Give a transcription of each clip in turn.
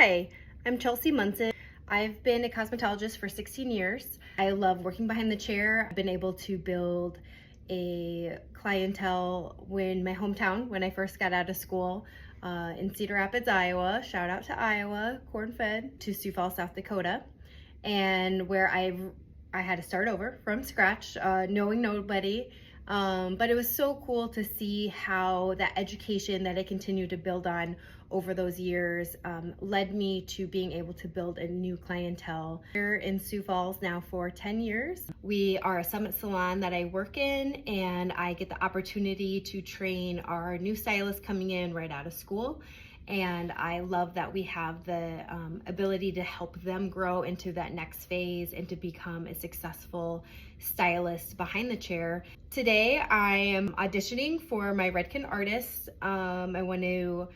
Hi, I'm Chelsea Munson. I've been a cosmetologist for 16 years. I love working behind the chair. I've been able to build a clientele in my hometown when I first got out of school in Cedar Rapids, Iowa. Shout out to Iowa, corn-fed, to Sioux Falls, South Dakota, and where I had to start over from scratch, knowing nobody. But it was so cool to see how that education that I continued to build on over those years led me to being able to build a new clientele. Here in Sioux Falls now for 10 years. We are a summit salon that I work in, and I get the opportunity to train our new stylists coming in right out of school. And I love that we have the ability to help them grow into that next phase and to become a successful stylist behind the chair. Today I am auditioning for my Redken Artist. I want to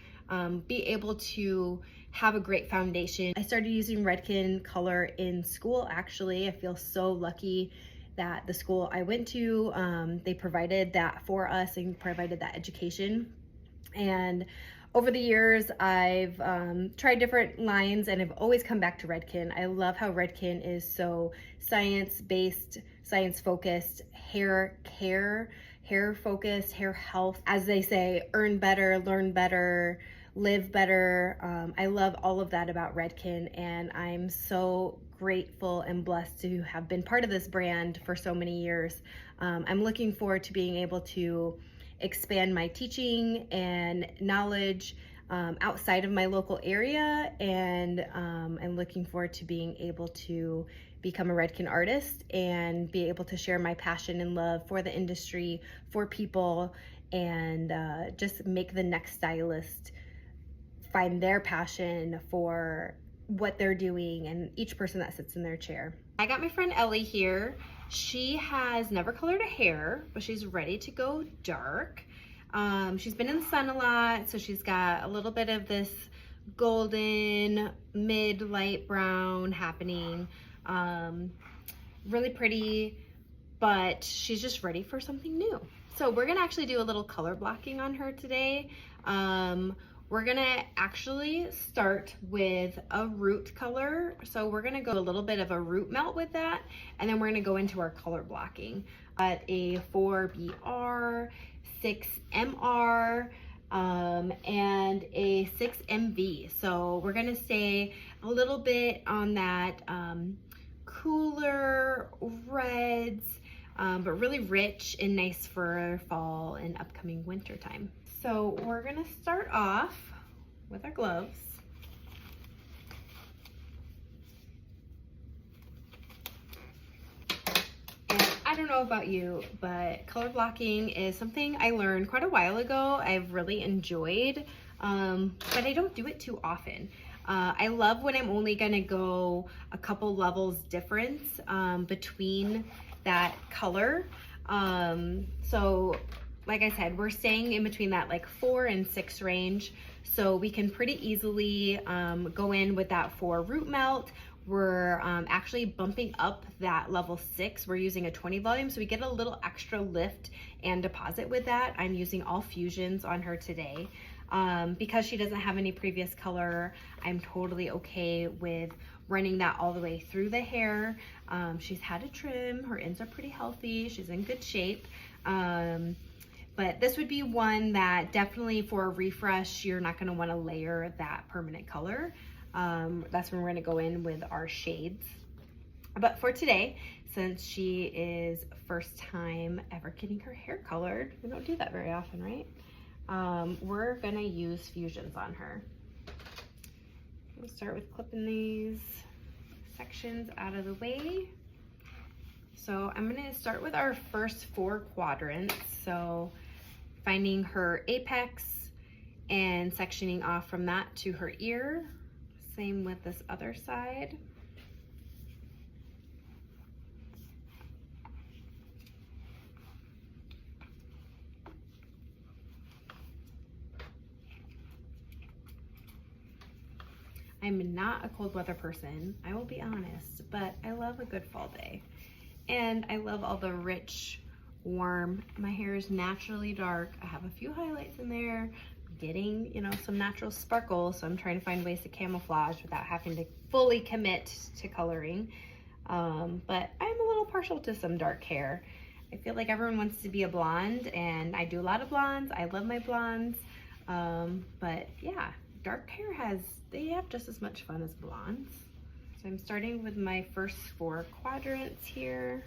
be able to have a great foundation. I started using Redken Color in school, actually. I feel so lucky that the school I went to, they provided that for us and provided that education. And over the years, I've tried different lines and I've always come back to Redken. I love how Redken is so science-based, science-focused, hair care, hair-focused, hair health. As they say, earn better, learn better, live better. I love all of that about Redken, and I'm so grateful and blessed to have been part of this brand for so many years. I'm looking forward to being able to expand my teaching and knowledge outside of my local area, and I'm looking forward to being able to become a Redken artist and be able to share my passion and love for the industry, for people, and just make the next stylist find their passion for what they're doing and each person that sits in their chair. I got my friend Ellie here. She has never colored her hair, but she's ready to go dark. She's been in the sun a lot, so she's got a little bit of this golden, mid-light brown happening. Really pretty, but she's just ready for something new. So we're gonna actually do a little color blocking on her today. We're gonna actually start with a root color. So we're gonna go a little bit of a root melt with that, and then we're gonna go into our color blocking. At a 4BR, 6MR, and a 6MV. So we're gonna stay a little bit on that cooler reds, but really rich and nice for fall and upcoming winter time. So we're gonna start off with our gloves. And I don't know about you, but color blocking is something I learned quite a while ago. I've really enjoyed, but I don't do it too often. I love when I'm only gonna go a couple levels difference between that color. So like I said, we're staying in between that like 4 and 6 range. So we can pretty easily go in with that 4 root melt. We're actually bumping up that level 6. We're using a 20 volume, so we get a little extra lift and deposit with that. I'm using all fusions on her today. Because she doesn't have any previous color, I'm totally okay with running that all the way through the hair. She's had a trim, her ends are pretty healthy, she's in good shape. But this would be one that definitely for a refresh, you're not gonna wanna layer that permanent color. That's when we're gonna go in with our shades. But for today, since she is first time ever getting her hair colored, we don't do that very often, right? We're gonna use fusions on her. We'll start with clipping these sections out of the way. So I'm gonna start with our first 4 quadrants. So finding her apex and sectioning off from that to her ear. Same with this other side. I'm not a cold weather person, I will be honest, but I love a good fall day. And I love all the rich, warm, my hair is naturally dark. I have a few highlights in there, getting, you know, some natural sparkle. So I'm trying to find ways to camouflage without having to fully commit to coloring. But I'm a little partial to some dark hair. I feel like everyone wants to be a blonde, and I do a lot of blondes. I love my blondes. But yeah, dark hair they have just as much fun as blondes. So I'm starting with my first 4 quadrants here.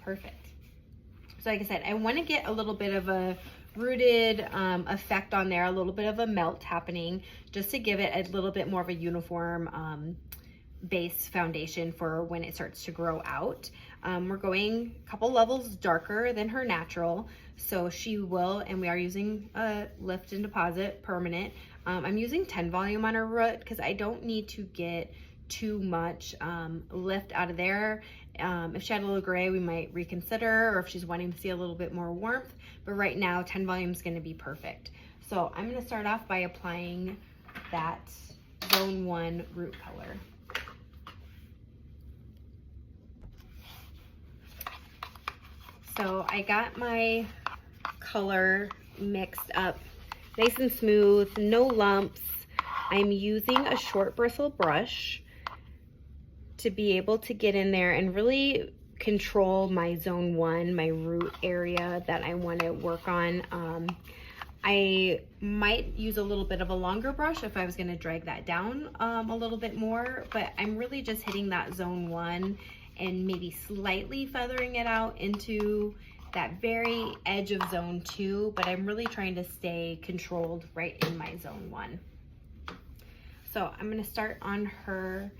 Perfect. So like I said, I want to get a little bit of a rooted effect on there, a little bit of a melt happening, just to give it a little bit more of a uniform base foundation for when it starts to grow out. We're going a couple levels darker than her natural, so she will, and we are using a lift and deposit permanent. I'm using 10 volume on her root because I don't need to get too much lift out of there. If she had a little gray, we might reconsider, or if she's wanting to see a little bit more warmth, but right now 10 volume is going to be perfect. So I'm going to start off by applying that zone 1 root color. So I got my color mixed up nice and smooth, no lumps. I'm using a short bristle brush to be able to get in there and really control my zone 1, my root area that I want to work on. I might use a little bit of a longer brush if I was going to drag that down a little bit more, but I'm really just hitting that zone 1 and maybe slightly feathering it out into that very edge of zone 2, but I'm really trying to stay controlled right in my zone 1. So I'm going to start on her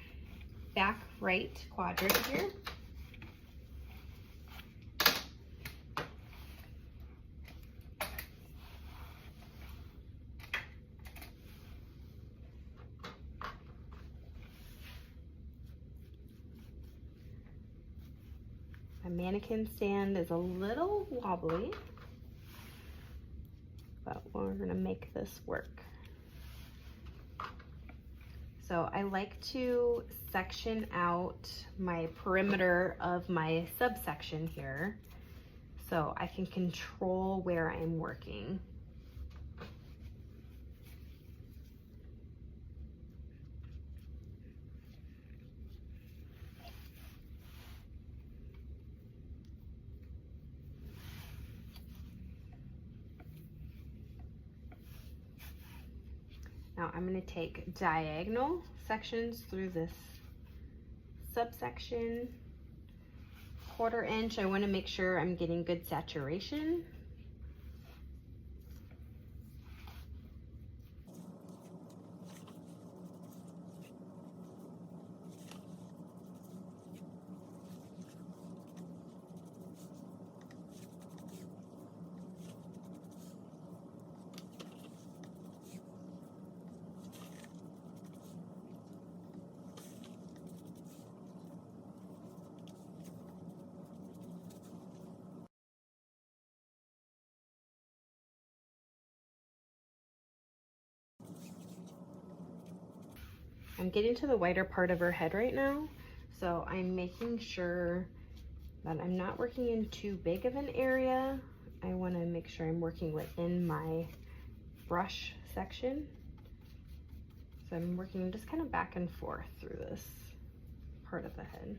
back right quadrant here. My mannequin stand is a little wobbly, but we're gonna make this work. So I like to section out my perimeter of my subsection here so I can control where I'm working. Now I'm going to take diagonal sections through this subsection, 1/4 inch. I want to make sure I'm getting good saturation. I'm getting to the whiter part of her head right now, so I'm making sure that I'm not working in too big of an area. I want to make sure I'm working within my brush section. So I'm working just kind of back and forth through this part of the head.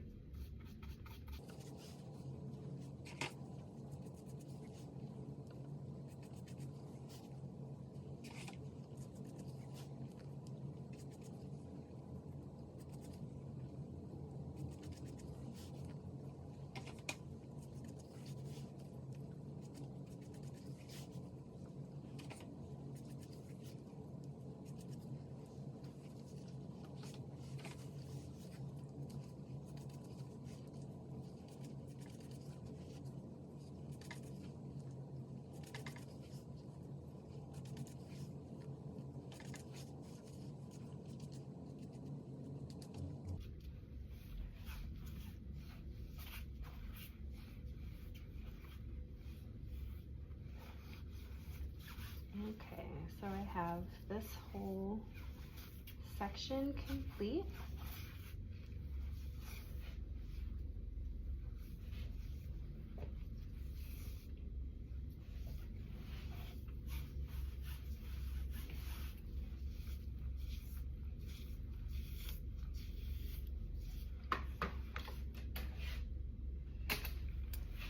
Okay, so I have this whole section complete.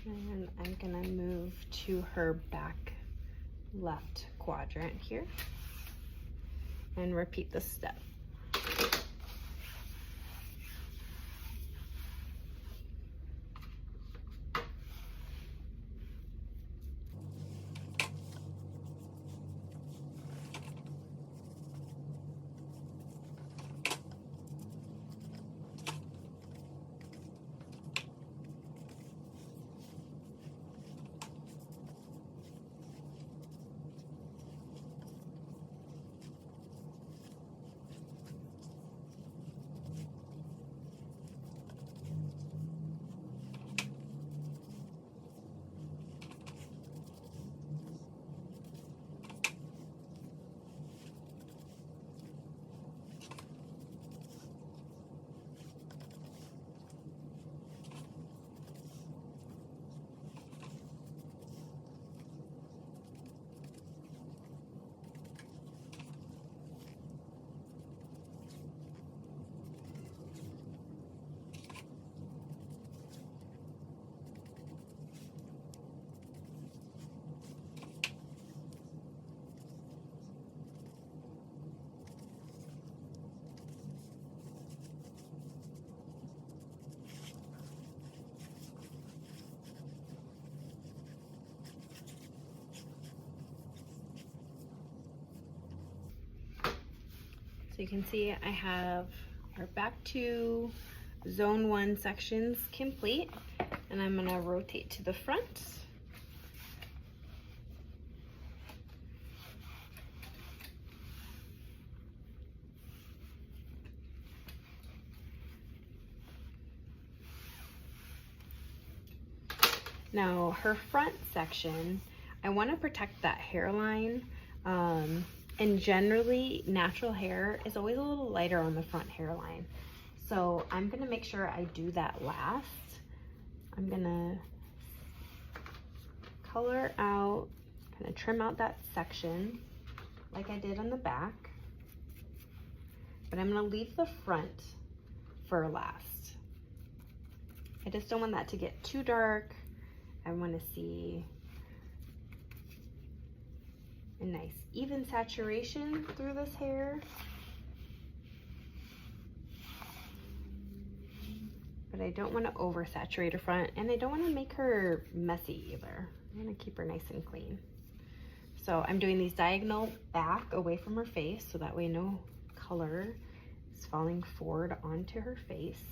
And I'm gonna move to her back left quadrant here and repeat this step. So you can see I have our back two zone 1 sections complete, and I'm going to rotate to the front. Now her front section, I want to protect that hairline. And generally, natural hair is always a little lighter on the front hairline. So I'm gonna make sure I do that last. I'm gonna color out, kind of trim out that section like I did on the back. But I'm gonna leave the front for last. I just don't want that to get too dark. I wanna see a nice even saturation through this hair. But I don't want to oversaturate her front, and I don't want to make her messy either. I want to keep her nice and clean. So I'm doing these diagonal back away from her face, so that way no color is falling forward onto her face.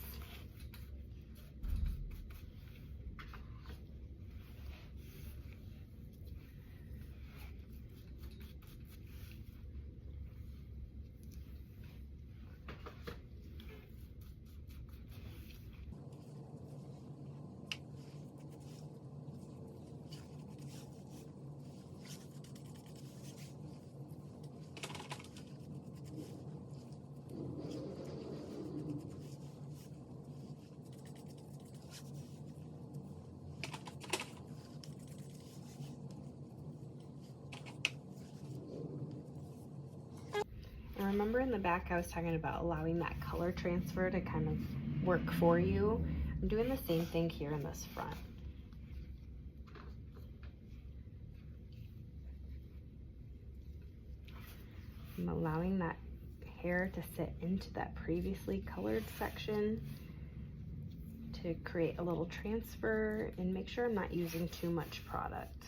And remember in the back I was talking about allowing that color transfer to kind of work for you. I'm doing the same thing here in this front. I'm allowing that hair to sit into that previously colored section to create a little transfer and make sure I'm not using too much product.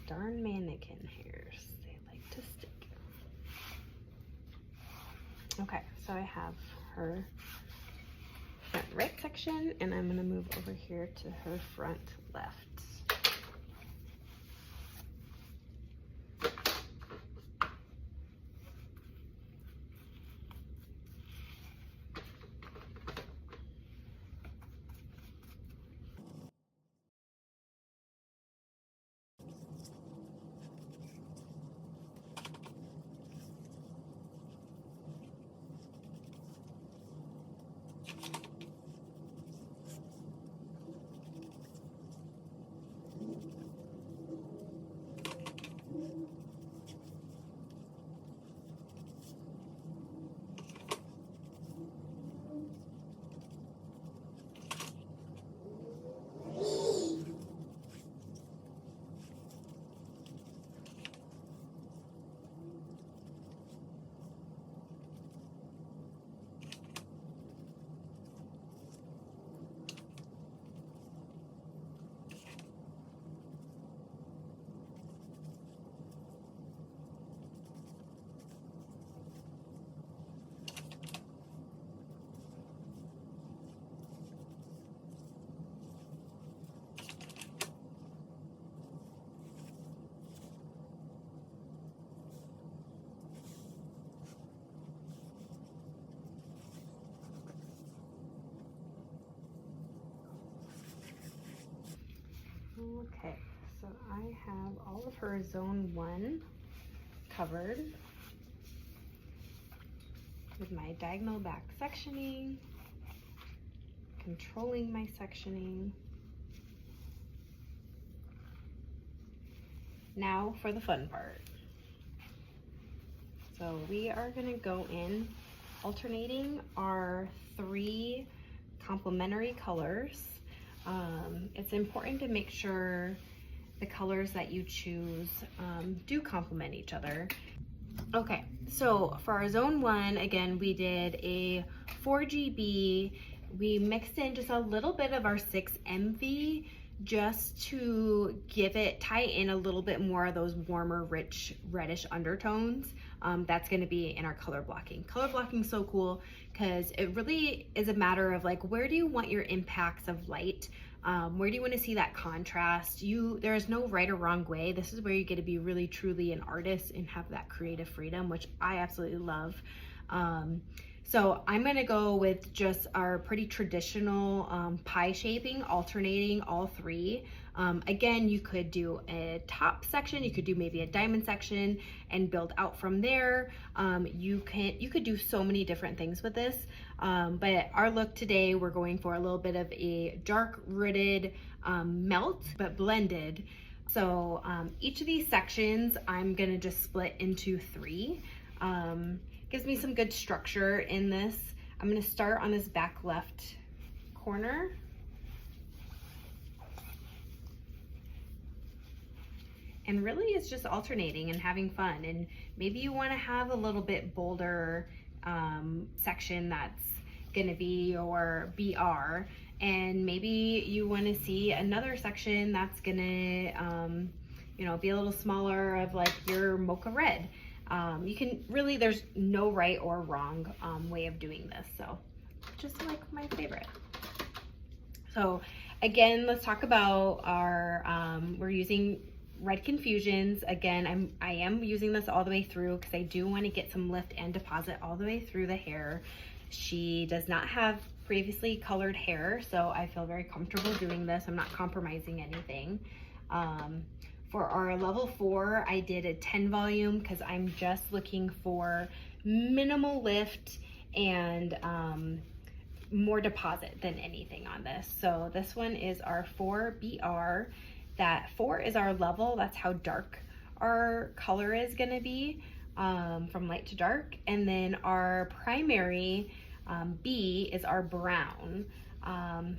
darn mannequin hairs. They like to stick. Okay, so I have her front right section, and I'm gonna move over here to her front left. Okay, so I have all of her zone 1 covered with my diagonal back sectioning, controlling my sectioning. Now for the fun part. So we are going to go in alternating our 3 complementary colors. It's important to make sure the colors that you choose do complement each other. Okay, so for our zone 1, again, we did a 4GB. We mixed in just a little bit of our 6MV just to tie in a little bit more of those warmer, rich, reddish undertones. That's going to be in our color blocking. Color blocking is so cool because it really is a matter of like, where do you want your impacts of light? Where do you want to see that contrast? There is no right or wrong way. This is where you get to be really truly an artist and have that creative freedom, which I absolutely love. So I'm gonna go with just our pretty traditional pie shaping, alternating all 3. Again, you could do a top section, you could do maybe a diamond section and build out from there. You could do so many different things with this. But our look today, we're going for a little bit of a dark rooted melt, but blended. So each of these sections, I'm gonna just split into 3. Gives me some good structure in this. I'm gonna start on this back left corner. And really it's just alternating and having fun. And maybe you wanna have a little bit bolder section that's gonna be your BR. And maybe you wanna see another section that's gonna be a little smaller of like your mocha red. You can really, there's no right or wrong way of doing this. So just like my favorite. So again, let's talk about our, we're using Redken Fusions. Again, I am using this all the way through because I do want to get some lift and deposit all the way through the hair. She does not have previously colored hair, so I feel very comfortable doing this. I'm not compromising anything. For our level 4, I did a 10 volume because I'm just looking for minimal lift and more deposit than anything on this. So this one is our 4BR. That 4 is our level. That's how dark our color is going to be, from light to dark. And then our primary B is our brown.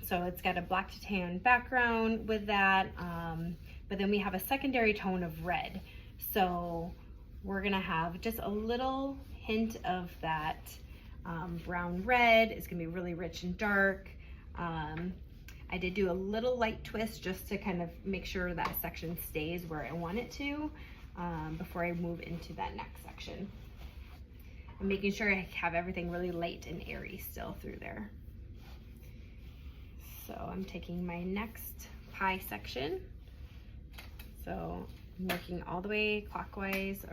So it's got a black to tan background with that. But then we have a secondary tone of red. So we're gonna have just a little hint of that brown red. It's gonna be really rich and dark. I did do a little light twist just to kind of make sure that section stays where I want it to before I move into that next section. I'm making sure I have everything really light and airy still through there. So I'm taking my next pie section. So I'm working all the way clockwise,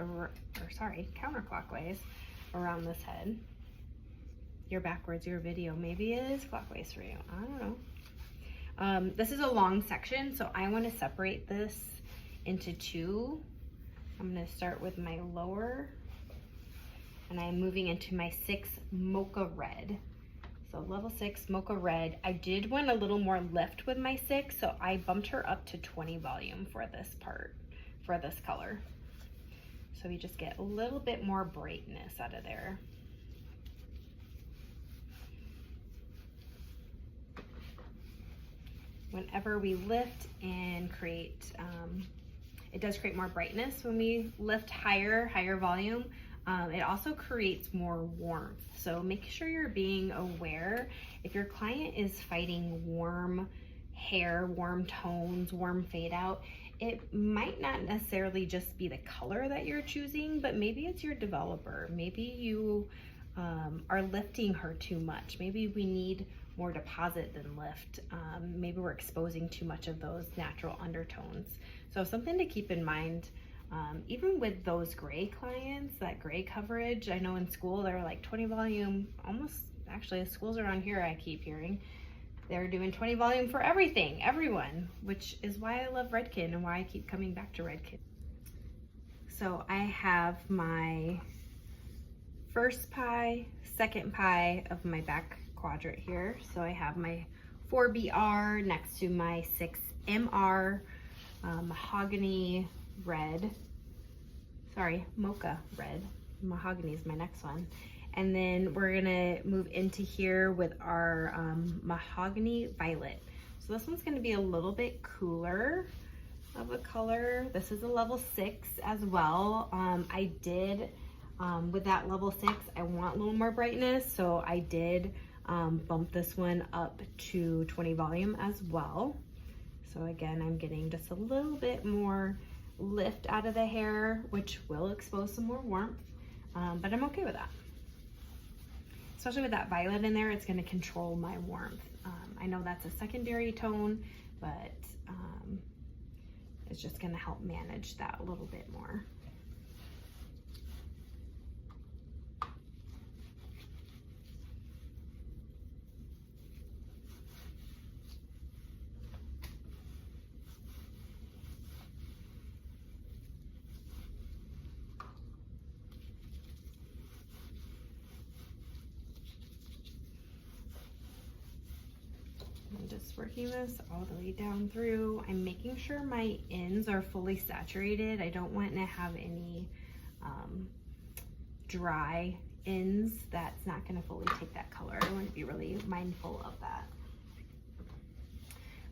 counterclockwise around this head. You're backwards, your video. Maybe it is clockwise for you. I don't know. This is a long section, so I want to separate this into two. I'm going to start with my lower, and I'm moving into my 6 mocha red. So level 6 mocha red. I did want a little more lift with my 6, so I bumped her up to 20 volume for this part, for this color. So we just get a little bit more brightness out of there. Whenever we lift and create, it does create more brightness when we lift higher volume. It also creates more warmth. So make sure you're being aware if your client is fighting warm hair, warm tones, warm fade out. It might not necessarily just be the color that you're choosing, but maybe it's your developer. Maybe you are lifting her too much. Maybe we need more deposit than lift. Maybe we're exposing too much of those natural undertones. So something to keep in mind, even with those gray clients, that gray coverage, I know in school they're like 20 volume, almost, actually the schools around here I keep hearing, they're doing 20 volume for everything, everyone, which is why I love Redken and why I keep coming back to Redken. So I have my first pie, second pie of my back quadrant here. So I have my 4BR next to my 6MR mahogany red. Sorry, mocha red. Mahogany is my next one. And then we're gonna move into here with our mahogany violet. So this one's gonna be a little bit cooler of a color. This is a level 6 as well. I did, with that level 6, I want a little more brightness, so I did bump this one up to 20 volume as well. So again, I'm getting just a little bit more lift out of the hair, which will expose some more warmth, but I'm okay with that. Especially with that violet in there, it's going to control my warmth. I know that's a secondary tone, but it's just going to help manage that a little bit more. I'm just working this all the way down through. I'm making sure my ends are fully saturated. I don't want to have any dry ends. That's not going to fully take that color. I want to be really mindful of that.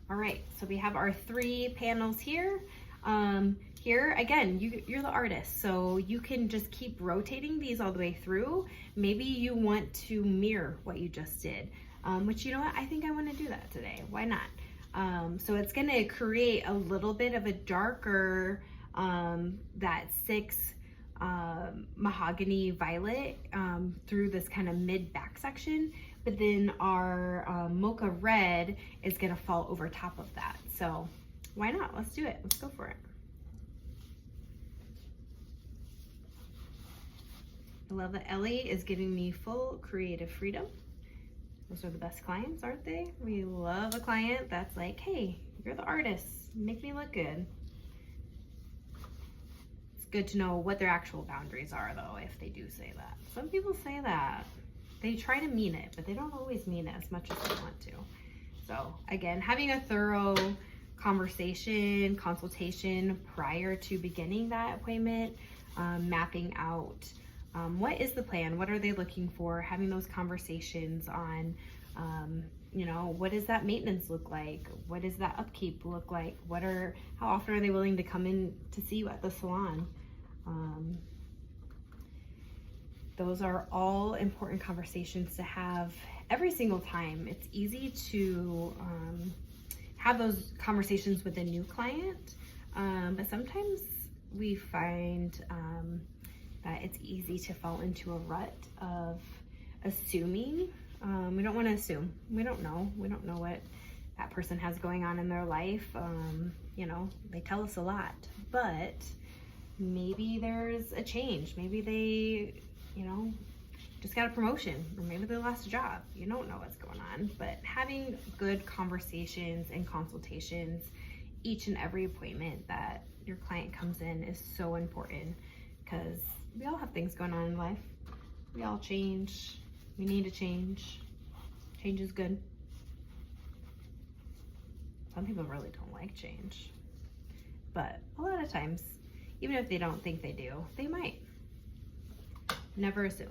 All right, so we have our 3 panels here. Here, again, you're the artist, so you can just keep rotating these all the way through. Maybe you want to mirror what you just did. Which, you know what, I think I want to do that today. Why not? So it's going to create a little bit of a darker, that 6 mahogany violet through this kind of mid back section. But then our mocha red is going to fall over top of that. So why not? Let's do it. Let's go for it. I love that Ellie is giving me full creative freedom. Those are the best clients, aren't they? We love a client that's like, hey, you're the artist, make me look good. It's good to know what their actual boundaries are, though, if they do say that. Some people say that. They try to mean it, but they don't always mean it as much as they want to. So again, having a thorough conversation, consultation prior to beginning that appointment, mapping out what is the plan? What are they looking for? Having those conversations on, you know, what does that maintenance look like? What does that upkeep look like? How often are they willing to come in to see you at the salon? Those are all important conversations to have every single time. It's easy to have those conversations with a new client, but sometimes we find that it's easy to fall into a rut of assuming. We don't want to assume. We don't know what that person has going on in their life. You know, they tell us a lot, but maybe there's a change. Maybe they, you know, just got a promotion, or maybe they lost a job. You don't know what's going on, but having good conversations and consultations each and every appointment that your client comes in is so important, because we all have things going on in life. We all change. We need to change. Change is good. Some people really don't like change, but a lot of times, even if they don't think they do, they might. Never assume.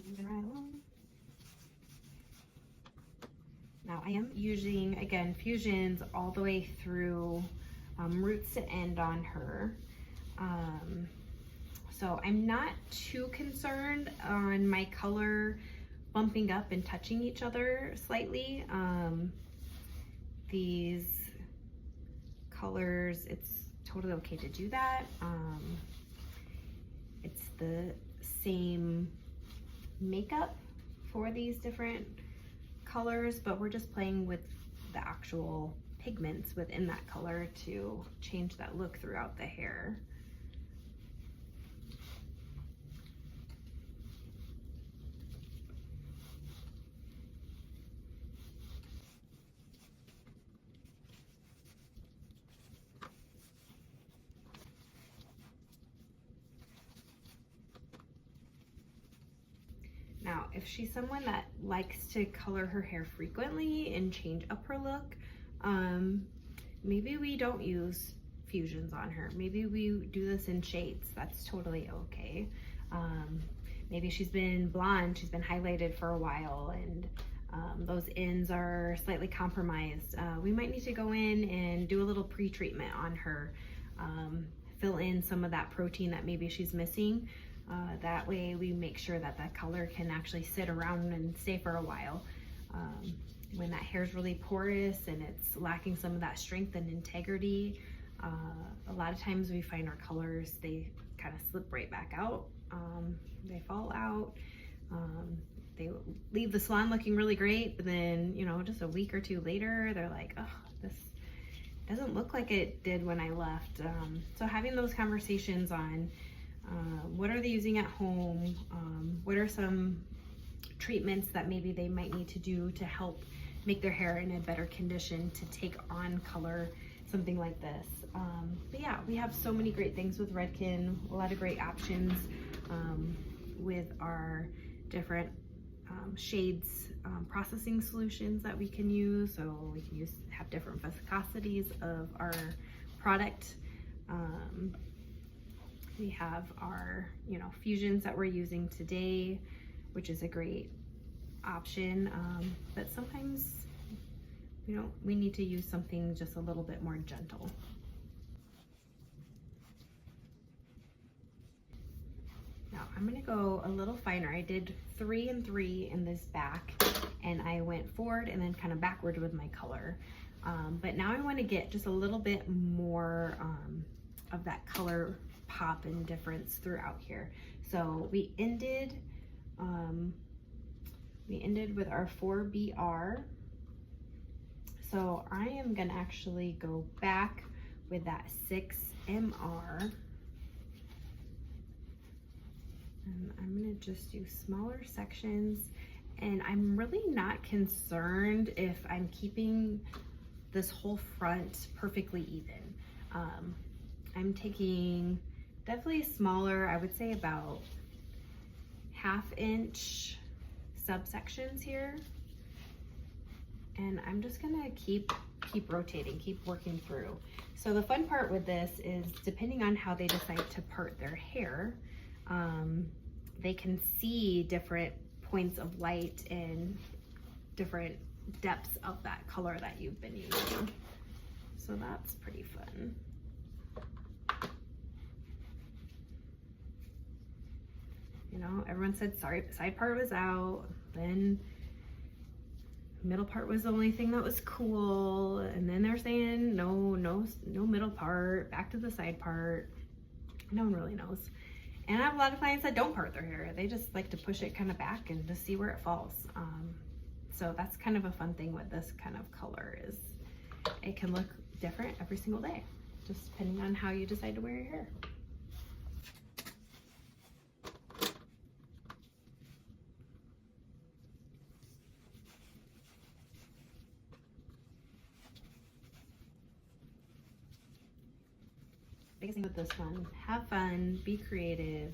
Moving right along. Now I am using, again, fusions all the way through, roots to end on her. So I'm not too concerned on my color bumping up and touching each other slightly. These colors, it's totally okay to do that. It's the same makeup for these different colors, but we're just playing with the actual pigments within that color to change that look throughout the hair. Now, if she's someone that likes to color her hair frequently and change up her look, maybe we don't use fusions on her. Maybe we do this in shades. That's totally okay. Maybe she's been blonde, she's been highlighted for a while, and those ends are slightly compromised. We might need to go in and do a little pre-treatment on her, fill in some of that protein that maybe she's missing. That way we make sure that that color can actually sit around and stay for a while. When that hair is really porous and it's lacking some of that strength and integrity, a lot of times we find our colors, they kind of slip right back out. They fall out. They leave the salon looking really great, but then, you know, just a week or two later, they're like, oh, this doesn't look like it did when I left. So having those conversations on what are they using at home? What are some treatments that maybe they might need to do to help make their hair in a better condition to take on color, something like this. But yeah, we have so many great things with Redken, a lot of great options with our different shades processing solutions that we can use. So we can have different viscosities of our product. We have our, fusions that we're using today, which is a great option. But sometimes, we need to use something just a little bit more gentle. Now I'm gonna go a little finer. I did 3 and 3 in this back, and I went forward and then kind of backward with my color. But now I want to get just a little bit more of that color pop and difference throughout here. So we ended with our 4BR. So I am gonna actually go back with that 6MR. And I'm gonna just do smaller sections, and I'm really not concerned if I'm keeping this whole front perfectly even. I'm taking definitely smaller, I would say about 1/2 inch subsections here. And I'm just gonna keep rotating, keep working through. So the fun part with this is, depending on how they decide to part their hair, they can see different points of light and different depths of that color that you've been using. So that's pretty fun. everyone said sorry, side part was out, then middle part was the only thing that was cool, and then they're saying no middle part, back to the side part. No one really knows. And I have a lot of clients that don't part their hair. They just like to push it kind of back and just see where it falls. So that's kind of a fun thing with this kind of color, is it can look different every single day, just depending on how you decide to wear your hair. Biggest thing with this one, have fun, be creative,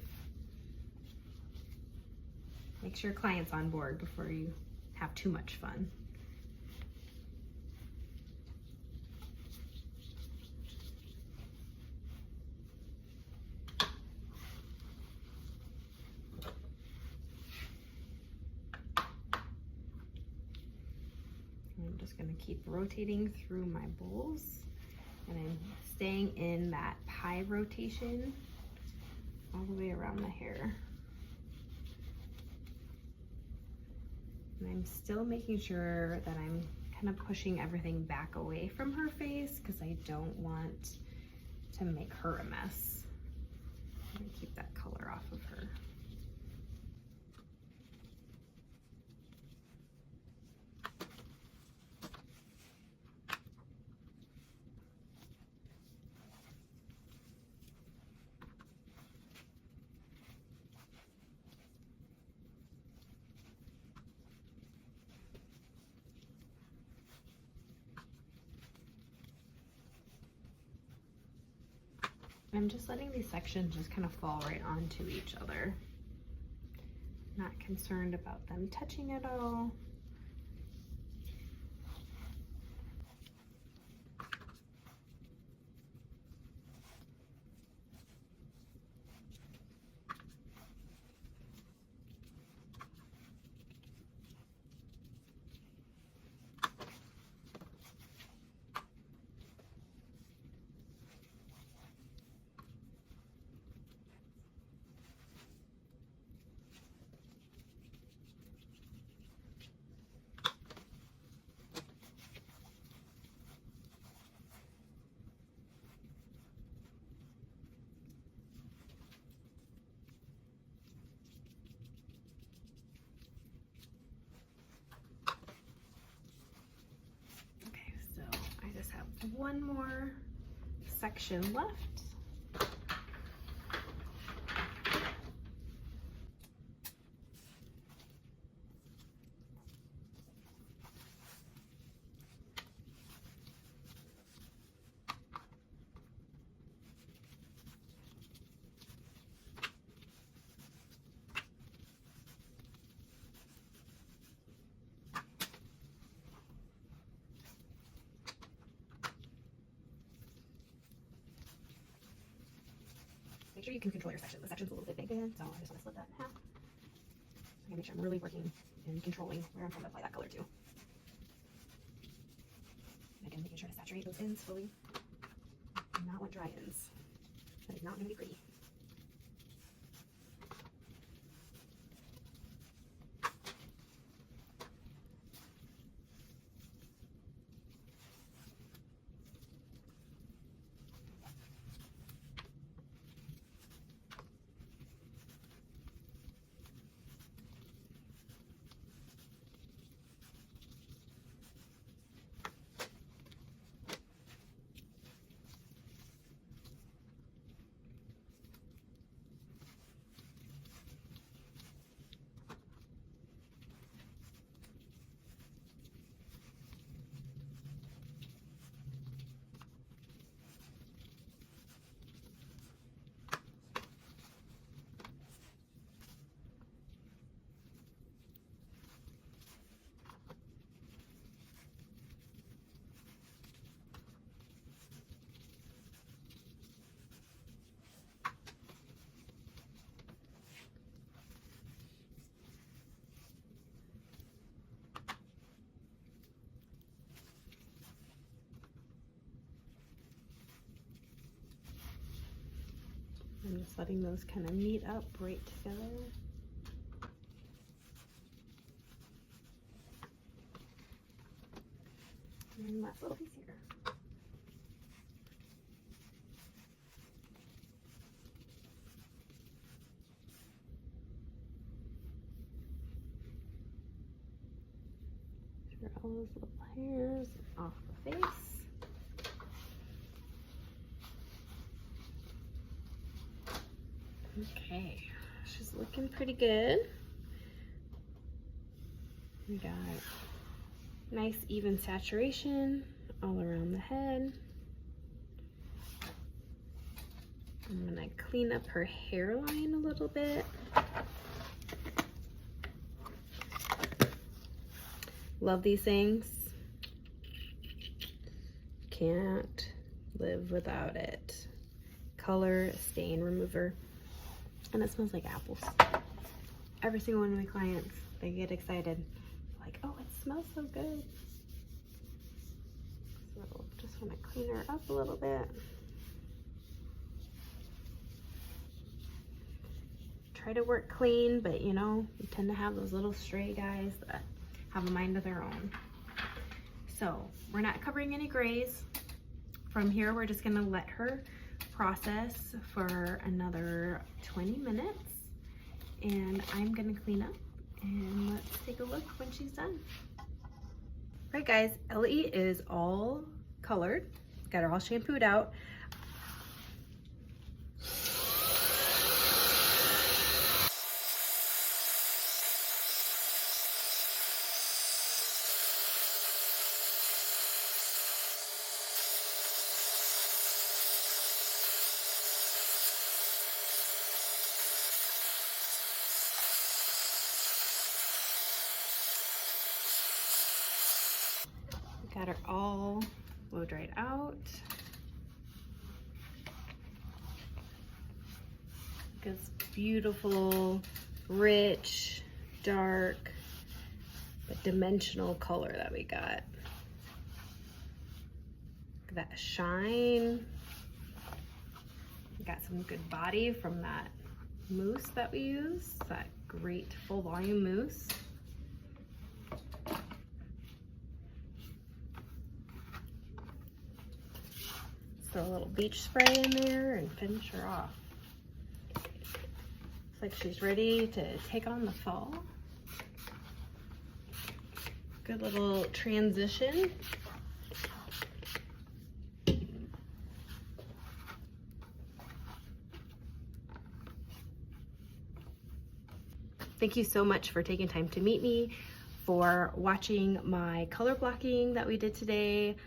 make sure your client's on board before you have too much fun. I'm just going to keep rotating through my bowls, and I'm staying in that pie rotation all the way around the hair. And I'm still making sure that I'm kind of pushing everything back away from her face, because I don't want to make her a mess. I'm going to keep that color off of her. I'm just letting these sections just kind of fall right onto each other. Not concerned about them touching at all. One more section left. Make sure you can control your section. The section's a little bit big there, so I just want to split that in half. I'm gonna make sure I'm really working and controlling where I'm trying to apply that color to. Again, making sure to saturate those ends fully. I do not want dry ends. That is not going to be pretty. I'm just letting those kind of meet up right together. last little piece here. Get all those little hairs off the face. Okay, she's looking pretty good. We got nice even saturation all around the head. I'm gonna clean up her hairline a little bit. Love these things. Can't live without it. Color stain remover. And it smells like apples. Every single one of my clients, they get excited. Like, oh, it smells so good. So just want to clean her up a little bit. Try to work clean, but you know, you tend to have those little stray guys that have a mind of their own. So we're not covering any grays. From here, we're just gonna let her process for another 20 minutes. And I'm gonna clean up and let's take a look when she's done. All right guys, Ellie is all colored. Got her all shampooed out. Got her all blow dried out. This beautiful, rich, dark, but dimensional color that we got. Look at that shine. We got some good body from that mousse that we use, that great full volume mousse. A little beach spray in there and finish her off. Looks like she's ready to take on the fall. Good little transition. Thank you so much for taking time to meet me, for watching my color blocking that we did today.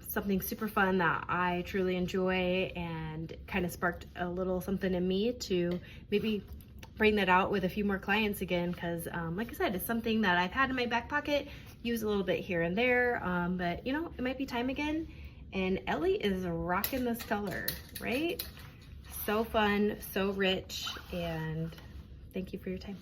Something super fun that I truly enjoy and kind of sparked a little something in me to maybe bring that out with a few more clients again, because like I said, it's something that I've had in my back pocket, use a little bit here and there, but you know, it might be time again. And Ellie is rocking this color, right? So fun, so rich, and thank you for your time.